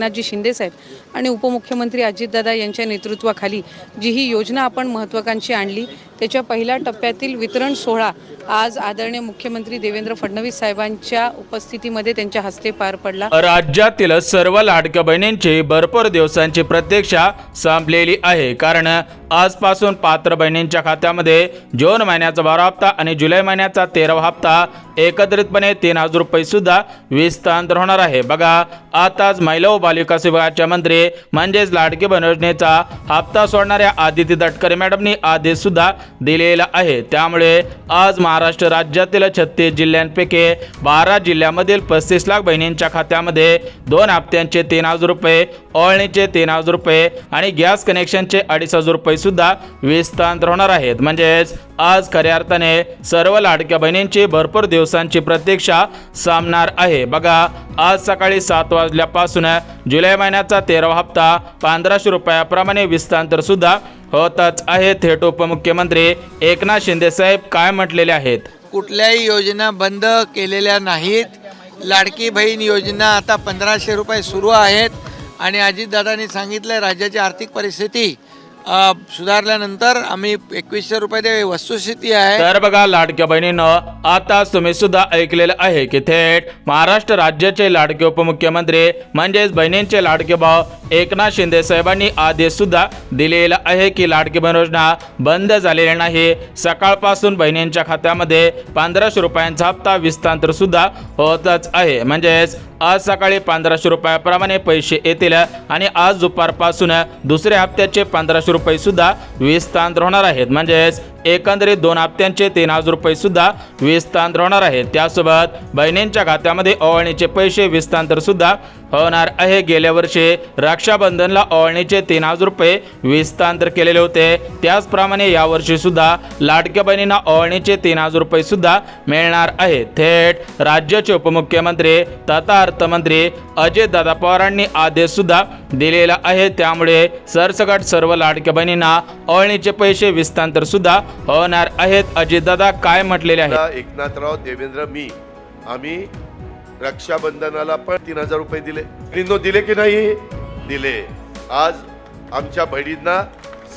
एकनाथजी शिंदे साहेब आणि उपमुख्यमंत्री अजितदादा यांच्या नेतृत्वाखाली जी ही योजना आपण महत्त्वाकांक्षी आणली त्याच्या पहिल्या टप्प्यातील वितरण सोहळा आज आदरणीय मुख्यमंत्री देवेंद्र फडणवीस साहेबांच्या उपस्थितीमध्ये त्यांच्या हस्ते पार पडला। राज्यातील सर्व लाडक्या बहिणींची भरपूर दिवसांची प्रतीक्षा संपलेली आहे, कारण आजपासून पात्र बहिणींच्या खात्यामध्ये जून महिन्याचा 12 हप्ता आणि जुलै महिन्याचा 13वा हप्ता एकत्रितपणे 3,000 रुपये सुद्धा विस्तार होणार आहे। बघा, आताच महिला व बालविकास विभागाच्या मंत्री म्हणजेच लाडकी बहीण योजनेचा हप्ता सोडणाऱ्या आदिती तटकरे मॅडमनी आदेश सुद्धा दिलेला आहे। त्यामुळे आज महाराष्ट्र राज्यातील 36 जिल्ह्यांपैकी 12 जिल्ह्यामधील 35 लाख बहिणींच्या खात्यामध्ये 2 हप्त्यांचे 3,000 रुपये, ओळणीचे 3,000 रुपये आणि गॅस कनेक्शनचे 2,500 रुपये सुद्धा विस्तार होणार आहेत। म्हणजेच आज खऱ्या अर्थाने सर्व लाडक्या बहिणींची भरपूर दिवसांची प्रतीक्षा संपणार आहे। बघा, आज सकाळी 7 वाजल्यापासून जुलै महिन्याचा 13वा हप्ता 1,500 रुपयाप्रमाणे विस्तार सुद्धा होतच आहे। थेट उपमुख्यमंत्री एकनाथ शिंदे साहेब काय म्हटलेले आहेत? कुठल्याही योजना बंद केलेल्या नाहीत। लाडकी बहीण योजना आता 1,500 रुपये सुरू आहेत आणि अजितदादांनी सांगितलं राज्याची आर्थिक परिस्थिती सुधारल्यानंतर आम्ही 2,100 रुपये वस्तुस्थिती आहे। तर बघा लाडक्या बहिणीनं, आता तुम्ही सुद्धा ऐकलेलं आहे की थेट महाराष्ट्र राज्याचे लाडके उपमुख्यमंत्री म्हणजेच बहिणींचे लाडके भाऊ एकनाथ शिंदे साहेबांनी आदेश सुद्धा दिलेला आहे की लाडकी बहीण योजना बंद झालेली नाही। सकाळपासून बहिणींच्या खात्यामध्ये 1,500 रुपयांचा हप्ता विस्तार सुद्धा होतच आहे। म्हणजेच आज सकाळी 1,500 रुपयाप्रमाणे पैसे येतील आणि आज दुपारपासून दुसऱ्या हप्त्याचे 1,500 रुपये सुद्धा विस्तार होणार आहेत। म्हणजेच एकंदरीत 2 हप्त्यांचे 3,000 रुपये सुद्धा विस्तार होणार आहेत। त्यासोबत बहिणींच्या खात्यामध्ये ओवाळणीचे पैसे विस्तार सुद्धा होणार आहे। गेल्या वर्षी रक्षाबंधनला ओवाळणीचे 3,000 रुपये विस्तार केलेले होते, त्याचप्रमाणे यावर्षी सुद्धा लाडक्या बहिणींना ओवाळणीचे 3,000 रुपये सुद्धा मिळणार आहेत। थेट राज्याचे उपमुख्यमंत्री तथा अर्थमंत्री अजितदादा पवारांनी आदेश सुद्धा दिलेला आहे। त्यामुळे सरसकट सर्व लाडक्या बहिणींना ओवाळणीचे पैसे विस्तार सुद्धा होणार आहेत। अजितदादा काय म्हटलेले आहे? एकनाथराव देवेंद्र आम्ही रक्षाबंधनाला पण 3,000 रुपये दिले। दिले की नाही दिले? आज आमच्या बहिणींना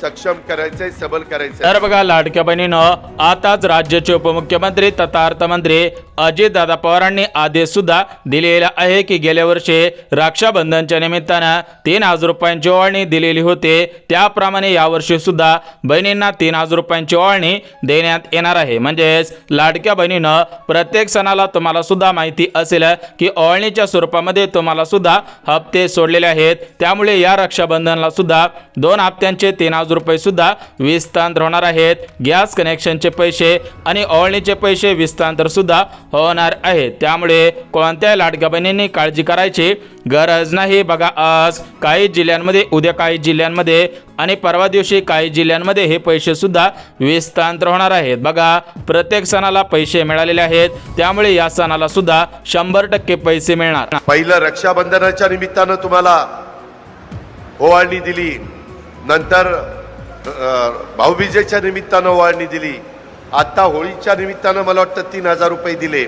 सक्षम करायचंय, सबल करायचंय। तर बघा लाडक्या बहिणीनं, आताच राज्याचे उपमुख्यमंत्री तथा अर्थमंत्री अजितदादा पवारांनी आदेश सुद्धा दिलेला आहे की गेल्या वर्षी रक्षाबंधनच्या निमित्तानं 3,000 रुपयांची ओवाळणी दिलेली होती, त्याप्रमाणे यावर्षी सुद्धा बहिणींना 3,000 रुपयांची ओवाळणी देण्यात येणार आहे। म्हणजेच लाडक्या बहिणीनं, प्रत्येक सणाला तुम्हाला सुद्धा माहिती असेल की ओवाळणीच्या स्वरूपामध्ये तुम्हाला सुद्धा हप्ते सोडलेले आहेत। त्यामुळे या रक्षाबंधनाला सुद्धा 2 हप्त्यांचे 3,000 रुपये सुद्धा विस्तार होणार आहेत। गॅस कनेक्शनचे पैसे आणि ओवाळणीचे पैसे विस्तार सुद्धा होणार आहे। त्यामुळे कोणत्याही लाडक्या बहिणींनी काळजी करायची गरज नाही। बघा, आज काही जिल्ह्यांमध्ये, उद्या काही जिल्ह्यांमध्ये आणि परवा दिवशी काही जिल्ह्यांमध्ये हे पैसे सुद्धा विस्तार होणार आहेत। बघा, प्रत्येक सणाला पैसे मिळालेले आहेत, त्यामुळे या सणाला सुद्धा 100% पैसे मिळणार। पहिलं रक्षाबंधनाच्या निमित्तानं तुम्हाला ओवाळणी दिली, नंतर भाऊबीजेच्या निमित्तानं ओवाळणी दिली, आता होळीच्या निमित्तानं मला वाटतं 3,000 रुपये दिले।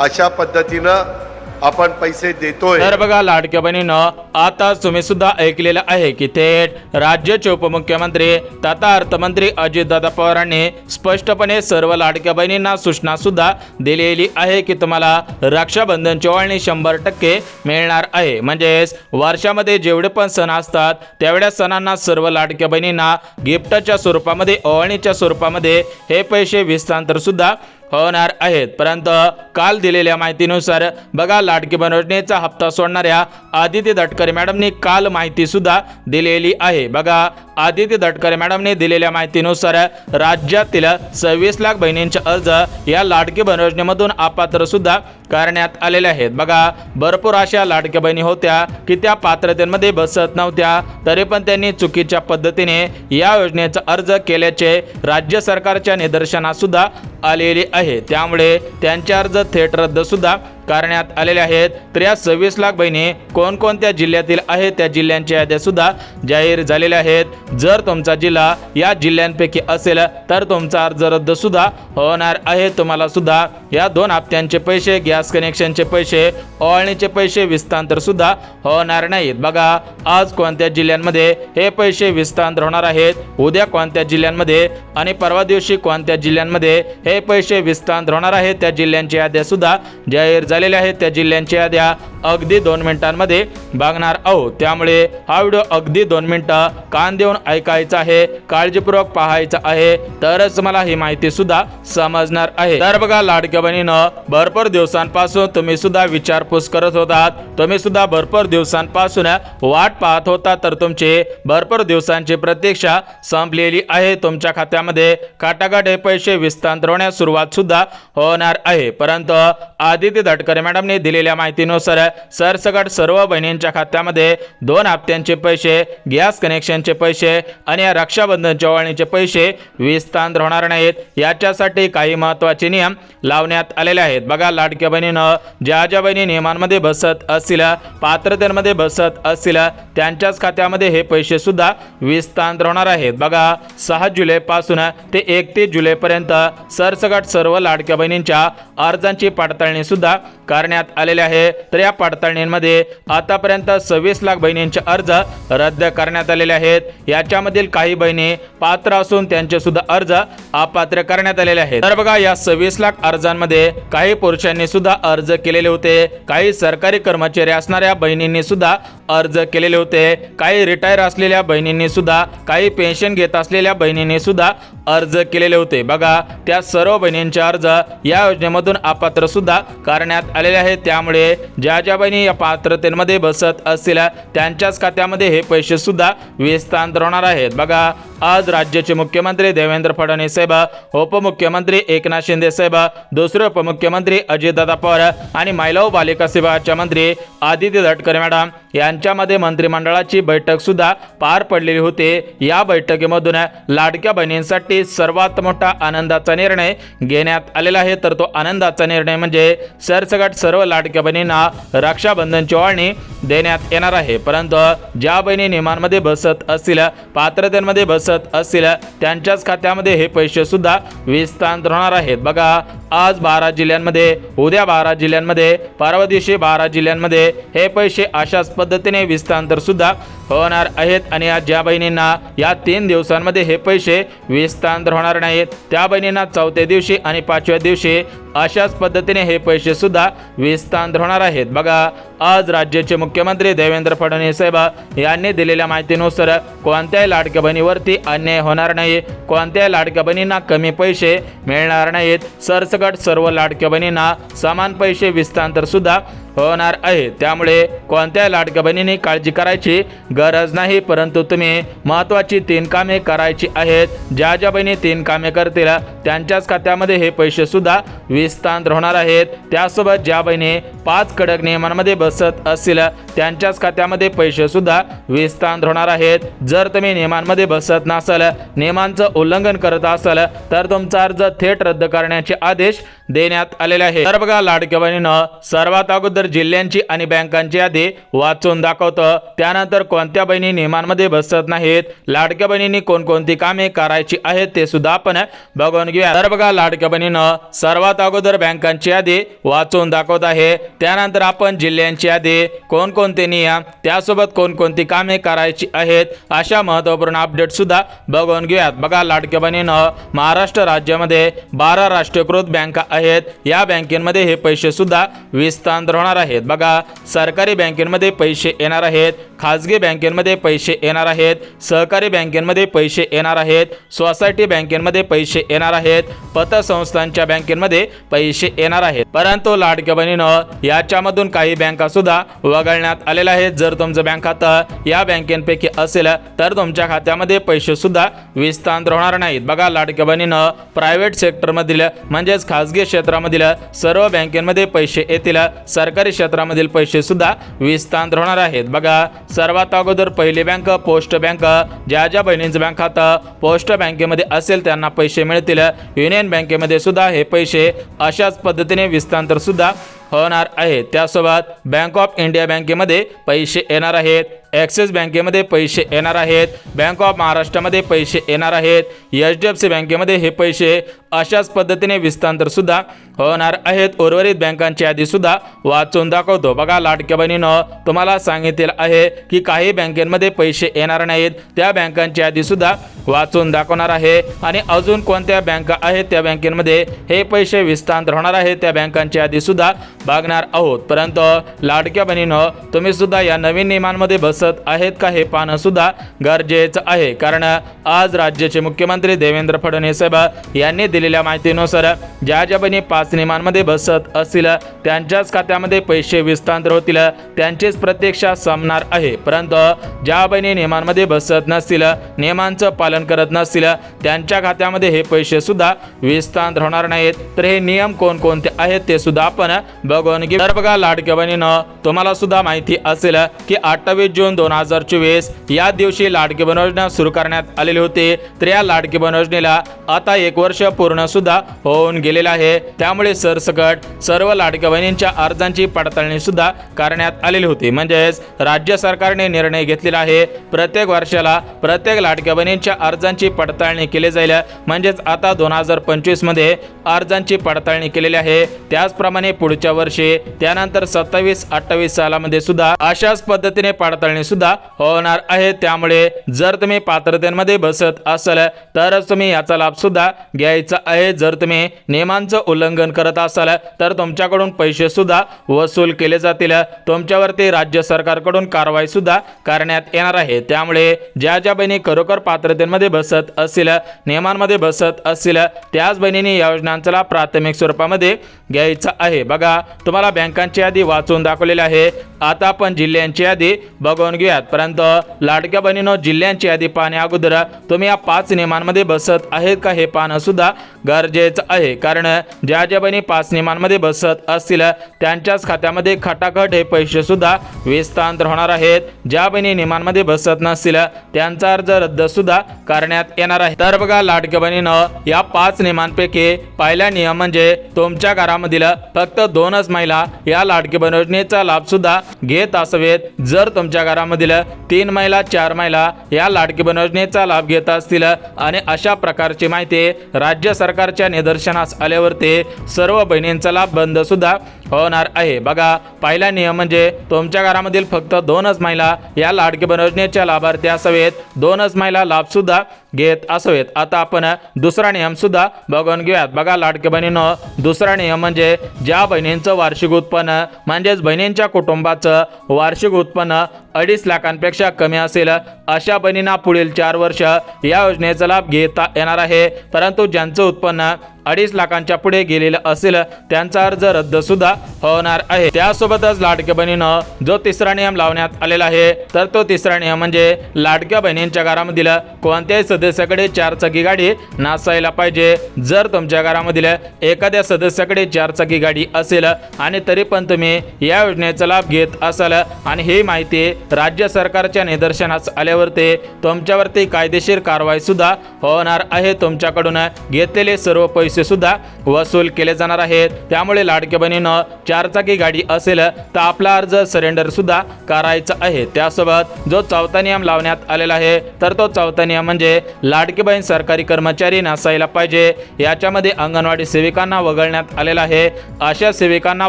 अशा पद्धतीनं आपण पैसे देतोय। तर बघा लाडक्या बहिणीनं, आता तुम्ही सुद्धा ऐकलेलं आहे की थेट राज्याचे उपमुख्यमंत्री तथा अर्थमंत्री अजितदादा पवारांनी स्पष्टपणे सर्व लाडक्या बहिणींना सूचना सुद्धा दिलेली आहे की तुम्हाला रक्षाबंधनची ओवाळणी 100% मिळणार आहे। म्हणजेच वर्षामध्ये जेवढे पण सण असतात तेवढ्या सणांना सर्व लाडक्या बहिणींना गिफ्टच्या स्वरूपामध्ये, ओवाळणीच्या स्वरूपामध्ये हे पैसे विस्तार सुद्धा होणार आहेत। परंतु काल दिलेल्या माहितीनुसार बघा, लाडकी बहीण योजनेचा हप्ता सोडणाऱ्या आदिती तटकरे मॅडमनी काल माहिती सुद्धा दिलेली आहे। बघा, आदिती तटकरे मॅडमने दिलेल्या माहितीनुसार राज्यातील 26 लाख बहिणींचे अर्ज या लाडकी बहीण योजनेमधून अपात्र सुद्धा करण्यात आलेले आहेत। बघा, भरपूर अशा लाडक्या बहिणी होत्या की त्या पात्रतेमध्ये बसत नव्हत्या, तरी पण त्यांनी चुकीच्या पद्धतीने या योजनेचा अर्ज केल्याचे राज्य सरकारच्या निदर्शनास सुद्धा आलेले आहे। त्यामुळे त्यांचे अर्ज थेट रद्द सुद्धा करण्यात आलेल्या आहेत। तर या 26 लाख बहिणी कोणकोणत्या जिल्ह्यातील आहेत त्या जिल्ह्यांच्या याद्या सुद्धा जाहीर झालेल्या आहेत। जर तुमचा जिल्हा या जिल्ह्यांपैकी असेल तर तुमचा अर्ज रद्द सुद्धा होणार आहे। तुम्हाला सुद्धा या 2 हप्त्यांचे पैसे, गॅस कनेक्शनचे पैसे, ओवाळणीचे पैसे विस्तांतर सुद्धा होणार नाहीत। बघा आज कोणत्या जिल्ह्यांमध्ये हे पैसे विस्तांतर होणार आहेत, उद्या कोणत्या जिल्ह्यांमध्ये आणि परवा दिवशी कोणत्या जिल्ह्यांमध्ये हे पैसे विस्तांतर होणार आहेत त्या जिल्ह्यांच्या याद्या सुद्धा जाहीर झालेल्या आहेत। त्या जिल्ह्यांच्या याद्या अगदी 2 मिनिटांमध्ये बघणार आहोत, त्यामुळे हा व्हिडिओ अगदी 2 मिनिटं कान देऊन ऐकायचा आहे, काळजीपूर्वक पाहायचा आहे, तरच मला ही माहिती सुद्धा समजणार आहे। तर बघा लाडक्या बहिणीनं भरपूर दिवसांपासून तुम्ही सुद्धा विचारपूस करत होतात, तुम्ही सुद्धा भरपूर दिवसांपासून वाट पाहत होता, तर तुमची भरपूर दिवसांची प्रतीक्षा संपलेली आहे। तुमच्या खात्यामध्ये काटाकाट हे पैसे विस्तांतर होण्यास सुरुवात सुद्धा होणार आहे। परंतु आदिती तटकरे मॅडमने दिलेल्या माहितीनुसार सरसकट सर्व बहिणींच्या खात्यामध्ये 2 हप्त्यांचे पैसे, गॅस कनेक्शनचे पैसे आणि या रक्षाबंधनच्या ओवाळणीचे पैसे विस्तांतर होणार नाहीत। याच्यासाठी काही महत्त्वाचे नियम लावण्यात आलेले आहेत। बघा लाडक्या बहिणीनं ज्या बहिणी नियमांमध्ये बसत असतील, पात्रतेमध्ये बसत असतील, त्यांच्याच खात्यामध्ये हे पैसे सुद्धा विस्तांतर होणार आहेत। बघा 6 जुलैपासून ते 31 जुलैपर्यंत सरसकट सर्व लाडक्या बहिणींच्या अर्जांची पडताळणी सुद्धा करण्यात आलेली आहे। तर या पडताळणीमध्ये आतापर्यंत 26 लाख बहिणींचे अर्ज रद्द करण्यात आलेले आहेत। याच्यामधील काही बहिणी पात्र असून त्यांचे सुद्धा अर्ज अपात्र करण्यात आलेले आहेत। तर बघा या 26 लाख अर्जांमध्ये काही पुरुषांनी सुद्धा अर्ज केलेले होते, काही सरकारी कर्मचारी असणाऱ्या बहिणींनी सुद्धा अर्ज केलेले होते, काही रिटायर असलेल्या बहिणींनी सुद्धा, काही पेन्शन घेत असलेल्या बहिणींनी सुद्धा अर्ज केलेले होते। बघा त्या सर्व बहिणींचे अर्ज या योजनेमधून अपात्र सुद्धा करण्यात आलेले आहेत। त्यामुळे ज्या बहिणी या पात्रतेमध्ये बसत असतील त्यांच्याच खात्यामध्ये हे पैसे सुद्धा विस्तांतर होणार आहेत। बघा आज राज्याचे मुख्यमंत्री देवेंद्र फडणवीस साहेब, उपमुख्यमंत्री एकनाथ शिंदे साहेब, दुसरे उपमुख्यमंत्री अजितदादा पवार आणि महिला व बालिका विभागाच्या मंत्री आदिती तटकरे मॅडम यांच्यामध्ये मंत्रिमंडळाची बैठक सुद्धा पार पडलेली होती। या बैठकीमधून लाडक्या बहिणींसाठी सर्वात मोठा आनंदाचा निर्णय घेण्यात आलेला आहे। तर तो आनंदाचा निर्णय म्हणजे सरसकट सर्व लाडक्या बहिणींना रक्षाबंधनची ओवाळणी देण्यात येणार आहे। परंतु ज्या बहिणी नियमांमध्ये बसत असतील, पात्रतेमध्ये बसत असतील, त्यांच्याच खात्यामध्ये हे पैसे सुद्धा विस्तांतर होणार आहेत। बघा आज 12 जिल्ह्यांमध्ये, उद्या 12 जिल्ह्यांमध्ये, परवा दिवशी 12 जिल्ह्यांमध्ये हे पैसे अशाच पद्धतीने विस्तांतर सुद्धा होणार आहेत। आणि ज्या बहिणींना या 3 दिवसांमध्ये हे पैसे विस्तांतर होणार नाहीत त्या बहिणींना 4थ्या दिवशी आणि 5व्या दिवशी अशाच पद्धतीने हे पैसे सुद्धा विस्तांतर होणार आहेत। बघा आज राज्याचे मुख्यमंत्री देवेंद्र फडणवीस साहेब यांनी दिलेल्या माहितीनुसार कोणत्याही लाडक्या बहिणीवरती अन्याय होणार नाही, कोणत्याही लाडक्या बहिणींना कमी पैसे मिळणार नाहीत। सरसकट सर्व लाडक्या बहिणींना समान पैसे विस्तांतर सुद्धा होणार आहे। त्यामुळे कोणत्याही लाडक्या बहिणींनी काळजी करायची गरज नाही, परंतु तुम्ही महत्त्वाची 3 कामे करायची आहेत। ज्या बहिणी 3 कामे करतील त्यांच्याच खात्यामध्ये हे पैसे सुद्धा विस्तांतर होणार आहेत। त्यासोबत ज्या बहिणी 5 कडक नियमांमध्ये बसत असतील त्यांच्याच खात्यामध्ये पैसे सुद्धा विस्तांतर होणार आहेत। जर तुम्ही नियमांमध्ये बसत नसाल, नियमांचं उल्लंघन करत असाल तर तुमचा अर्ज थेट रद्द करण्याचे आदेश देण्यात आलेले आहेत। तर बघा लाडक्या बहिणीनं सर्वात अगोदर जिल्ह्यांची आणि बँकांची यादी वाचून दाखवतं, त्यानंतर कोणत्या बहिणी नियमांमध्ये बसत नाहीत, लाडक्या बहिणींनी कोणकोणती कामे करायची आहेत ते सुद्धा आपण बघून घेऊया। तर बघा लाडक्या बहिणीनं सर्वात अगोदर बँकांची यादी वाचून दाखवत आहे, त्यानंतर आपण जिल्ह्यांची यादी, कोणकोणते नियम, त्यासोबत कोणकोणती कामे करायची आहेत अशा महत्त्वपूर्ण अपडेट सुद्धा बघून घेऊयात। बघा लाडक्या बहिणीनं महाराष्ट्र राज्यामध्ये 12 राष्ट्रीयकृत बँका आहेत। या बँकेमध्ये हे पैसे सुद्धा विस्तांतर होणार आहेत। बघा सरकारी बँकेमध्ये पैसे येणार आहेत, खाजगी बँकेमध्ये पैसे येणार आहेत, सहकारी बँकेमध्ये पैसे येणार आहेत, सोसायटी बँकेमध्ये पैसे येणार आहेत, पतसंस्थांच्या बँकेमध्ये पैसे येणार आहेत। परंतु लाडक्या बहिणीनं याच्यामधून काही बँका सुद्धा वगळण्यात आलेल्या आहेत। जर तुमचं बँक खातं या बँकेपैकी असेल तर तुमच्या खात्यामध्ये पैसे सुद्धा विस्तांतर होणार नाहीत। बघा लाडक्या बहिणीनं प्रायव्हेट सेक्टरमधील म्हणजेच खाजगी क्षेत्रामधील सर्व बँकेमध्ये पैसे येतील, सरकारी क्षेत्रामधील पैसे सुद्धा विस्तांतर होणार आहेत। बघा सर्वात अगोदर पहिली बँक पोस्ट बँक, ज्या बहिणींचं बँक खातं पोस्ट बँकेमध्ये असेल त्यांना पैसे मिळतील। युनियन बँकेमध्ये सुद्धा हे पैसे अशाच पद्धतीने विस्तांतर सुद्धा होणार आहे। त्यासोबत बँक ऑफ इंडिया बँकेमध्ये पैसे येणार आहेत, ॲक्सिस बँकेमध्ये पैसे येणार आहेत, बँक ऑफ महाराष्ट्रामध्ये पैसे येणार आहेत, HDFC बँकेमध्ये हे पैसे अशाच पद्धतीने विस्तांतर सुद्धा होणार आहेत। उर्वरित बँकांची यादी सुद्धा वाचून दाखवतो। बघा लाडक्या बहिणीनं तुम्हाला सांगितलेलं आहे की काही बँकेमध्ये पैसे येणार नाहीत, त्या बँकांची यादी सुद्धा वाचून दाखवणार आहे आणि अजून कोणत्या बँका आहेत त्या बँकेमध्ये हे पैसे विस्तांतर होणार आहे त्या बँकांची यादी सुद्धा बघणार आहोत। परंतु लाडक्या बहिणीनं तुम्ही सुद्धा या नवीन नियमांमध्ये बसत आहेत का हे पाहणं सुद्धा गरजेचं आहे, कारण आज राज्याचे मुख्यमंत्री देवेंद्र फडणवीस साहेब यांनी दिलेल्या माहितीनुसार ज्या ज्या बहिणी 5 नियमांमध्ये बसत असतील त्यांच्याच खात्यामध्ये पैसे विस्तांतर होतील, त्यांचीच प्रतीक्षा संपणार आहे। परंतु ज्या बहिणी नियमांमध्ये बसत नसतील, नियमांचं पालन करत नसतील, त्यांच्या खात्यामध्ये हे पैसे सुद्धा विस्तांतर होणार नाहीत। तर हे नियम कोणकोणते आहेत ते सुद्धा आपण बघून घेऊ। तर बघा लाडक्या बहिणीनं तुम्हाला सुद्धा माहिती असेल की 28 जून 2024 या दिवशी लाडकी बहीण योजना सुरू करण्यात आलेली होती। तर या लाडकी बहीण योजनेला आता 1 वर्ष पूर्ण सुद्धा होऊन गेलेलं आहे। त्यामुळे सरसकट सर्व लाडक्या बहिणींच्या अर्जांची पडताळणी सुद्धा करण्यात आलेली होती। म्हणजेच राज्य सरकारने निर्णय घेतलेला आहे प्रत्येक वर्षाला प्रत्येक लाडक्या बहिणींच्या अर्जांची पडताळणी केली जाईल। म्हणजेच आता 2025 मध्ये अर्जांची पडताळणी केलेली आहे, त्याचप्रमाणे पुढच्या वर्षी त्यानंतर 27-28 सालामध्ये सुद्धा अशाच पद्धतीने पडताळणी सुद्धा होणार आहे। त्यामुळे जर तुम्ही पात्रतेमध्ये बसत असाल तरच तुम्ही याचा लाभ सुद्धा घ्यायचा आहे। जर तुम्ही नियमांचं उल्लंघन करत असाल तर तुमच्याकडून पैसे सुद्धा वसूल केले जातील, तुमच्यावरती राज्य सरकारकडून कारवाई सुद्धा करण्यात येणार आहे। त्यामुळे ज्या ज्या बहिणी खरोखर पात्रतेमध्ये बसत असतील, नियमांमध्ये बसत असतील, त्याच बहिणींनी या योजनांचा लाभ प्राथमिक स्वरूपामध्ये घ्यायचा आहे। बघा तुम्हाला बँकांची यादी वाचून दाखवलेली आहे, आता आपण जिल्ह्यांची यादी बघून घेऊयात। परंतु लाडक्या बहिणींनो जिल्ह्यांची यादी पाहण्या अगोदर तुम्ही या 5 नियमांमध्ये बसत आहेत का हे पाहणं सुद्धा गरजेचं आहे, कारण ज्या ज्या बहिणी 5 नियमांमध्ये बसत असतील त्यांच्याच खात्यामध्ये खटाखट हे पैसे सुद्धा विस्तांतर होणार आहेत। ज्या बहिणी नियमांमध्ये बसत नसतील त्यांचा अर्ज रद्द सुद्धा करण्यात येणार आहे। तर बघा लाडक्या बहिणीनं या 5 नियमांपैकी पहिला नियम म्हणजे तुमच्या घरामधील फक्त 2च महिला या लाडकी बहीण योजनेचा लाभ सुद्धा घेत असावेत। जर तुमच्या घरामधील 3 महिला 4 महिला या लाडकी बहीण योजनेचा लाभ घेत असतील आणि अशा प्रकारची माहिती राज्य सरकारच्या निदर्शनास आल्यावरती सर्व बहिणींचा लाभ बंद सुद्धा होणार आहे। बघा पहिला नियम म्हणजे तुमच्या घरामधील फक्त 2च महिला या लाडकी बहीण योजनेच्या लाभार्थी असावेत, 2च महिला लाभ सुद्धा घेत असावेत। आता आपण दुसरा नियम सुद्धा बघून घेऊयात। बघा लाडक्या बहिणींनो दुसरा नियम म्हणजे ज्या बहिणींचं वार्षिक उत्पन्न म्हणजेच बहिणींच्या कुटुंबाचं वार्षिक उत्पन्न 2.5 लाखांपेक्षा कमी असेल अशा बहिणींना पुढील 4 वर्ष या योजनेचा लाभ घेता येणार आहे। परंतु ज्यांचं उत्पन्न 2.5 लाखांच्या पुढे गेलेलं असेल त्यांचा अर्ज रद्द सुद्धा होणार आहे। त्यासोबतच लाडक्या बहिणीनं जो तिसरा नियम लावण्यात आलेला आहे तर तो तिसरा नियम म्हणजे लाडक्या बहिणींच्या घरामधील कोणत्याही सदस्याकडे 4 चाकी गाडी नसायला पाहिजे। जर तुमच्या घरामधील एखाद्या सदस्याकडे 4 चाकी गाडी असेल आणि तरी पण तुम्ही या योजनेचा लाभ घेत असाल आणि ही माहिती राज्य सरकारच्या निदर्शनास आल्यावरती तुमच्यावरती कायदेशीर कारवाई सुद्धा होणार आहे, तुमच्याकडून घेतलेले सर्व पैसे सुद्धा वसूल केले जाणार आहेत। त्यामुळे लाडक्या बहिणीनं 4 चाकी गाडी असेल तर आपला अर्ज सरेंडर सुद्धा करायचा आहे। त्यासोबत जो चौथा नियम लावण्यात आलेला आहे तर तो चौथा नियम म्हणजे लाडकी बहीण सरकारी कर्मचारी नसायला पाहिजे। याच्यामध्ये अंगणवाडी सेविकांना वगळण्यात आलेला आहे, अशा सेविकांना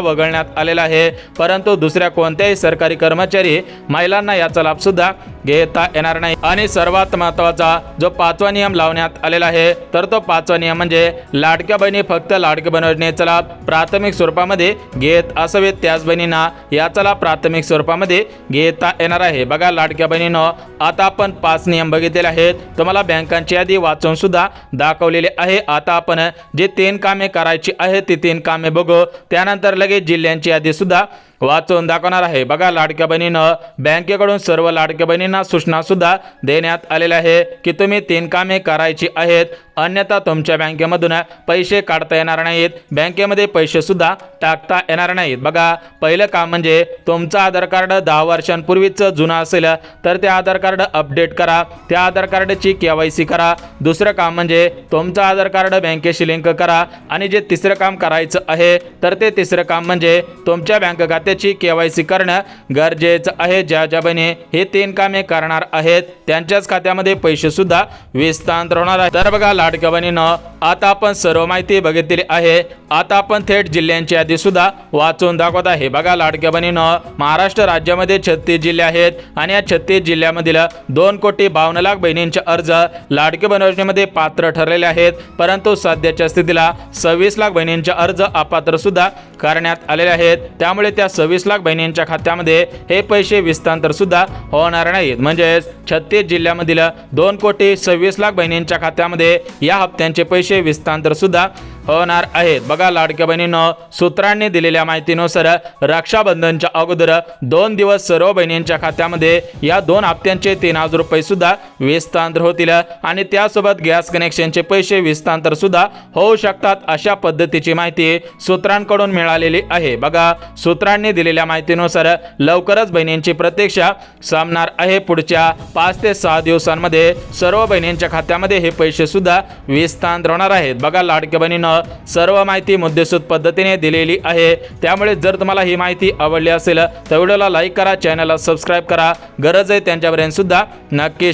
वगळण्यात आलेला आहे, परंतु दुसऱ्या कोणत्याही सरकारी कर्मचारी महिलांना याचा लाभ सुद्धा घेता येणार नाही। आणि सर्वात महत्त्वाचा जो 5वा नियम लावण्यात आलेला आहे तर तो 5वा नियम म्हणजे लाडक्या बहिणी फक्त लाडकी बहीण योजनेचा लाभ प्राथमिक स्वरूपामध्ये घेत असावेत, त्याच बहिणींना याचा लाभ प्राथमिक स्वरूपामध्ये घेता येणार आहे। बघा लाडक्या बहिणीनं आता आपण 5 नियम बघितलेले आहेत, तुम्हाला बँकांची यादी वाचून सुद्धा दाखवलेली आहे। आता आपण जे 3 कामे करायची आहेत ती 3 कामे बघू, त्यानंतर लगेच जिल्ह्यांची यादी सुद्धा वाचून दाखवणार आहे। बघा, लाडक्या बहिणीनं बँकेकडून सर्व लाडक्या बहिणींना सूचना सुद्धा देण्यात आलेल्या आहे की तुम्ही 3 कामे करायची आहेत, अन्यथा तुमच्या बँकेमधून पैसे काढता येणार नाहीत, बँकेमध्ये पैसे सुद्धा टाकता येणार नाहीत। बघा, पहिलं काम म्हणजे तुमचं आधार कार्ड 10 वर्षांपूर्वीचं जुनं असेल तर ते आधार कार्ड अपडेट करा, त्या आधार कार्डची KYC करा। दुसरं काम म्हणजे तुमचं आधार कार्ड बँकेशी लिंक करा आणि जे तिसरं काम करायचं आहे तर ते तिसरं काम म्हणजे तुमच्या बँक खात्याची KYC करणं गरजेचं आहे। ज्या ज्या बहिणी हे 3 कामे करणार आहेत त्यांच्याच खात्यामध्ये पैसे सुद्धा विस्तांतर होणार आहे। तर बघा लाडक्या बहिणीनं, आता आपण सर्व माहिती बघितलेली आहे। आता आपण थेट जिल्ह्यांची यादी सुद्धा वाचून दाखवत आहे। बघा लाडक्या बहिणीनं, महाराष्ट्र राज्यामध्ये 36 जिल्हे आहेत आणि या 36 जिल्ह्यामधील 2,52,00,000 बहिणींचे अर्ज लाडके बहीण योजनेमध्ये पात्र ठरलेले आहेत, परंतु सध्याच्या स्थितीला 26 लाख बहिणींचे अर्ज अपात्र सुद्धा करण्यात आलेले आहेत। त्यामुळे त्या 26 लाख बहिणींच्या खात्यामध्ये हे पैसे विस्तांतर सुद्धा होणार नाहीत। म्हणजेच 36 जिल्ह्यामधील 2,26,00,000 बहिणींच्या खात्यामध्ये या हप्त्यांचे पैसे विस्तांतर सुद्धा होणार आहेत। बघा लाडक्या बहिणींनो, सूत्रांनी दिलेल्या माहितीनुसार रक्षाबंधनच्या अगोदर 2 दिवस सर्व बहिणींच्या खात्यामध्ये या 2 हप्त्यांचे 3,000 रुपये सुद्धा विस्तांतर होतील आणि त्यासोबत गॅस कनेक्शनचे पैसे विस्तांतर सुद्धा होऊ शकतात, अशा पद्धतीची माहिती सूत्रांकडून मिळालेली आहे। बघा, सूत्रांनी दिलेल्या माहितीनुसार लवकरच बहिणींची प्रतीक्षा संपणार आहे। पुढच्या 5 ते 6 दिवसांमध्ये सर्व बहिणींच्या खात्यामध्ये हे पैसे सुद्धा विस्तांतर होणार आहेत। बघा लाडक्या बहिणींनो, सर्व माहिती मुद्देसूद पद्धतीने दिलेली आहे, त्यामुळे जर तुम्हाला ही माहिती आवडली असेल तर व्हिडिओला लाईक करा, चॅनलला सबस्क्राईब करा, गरज आहे त्यांच्यापर्यंत सुद्धा नक्की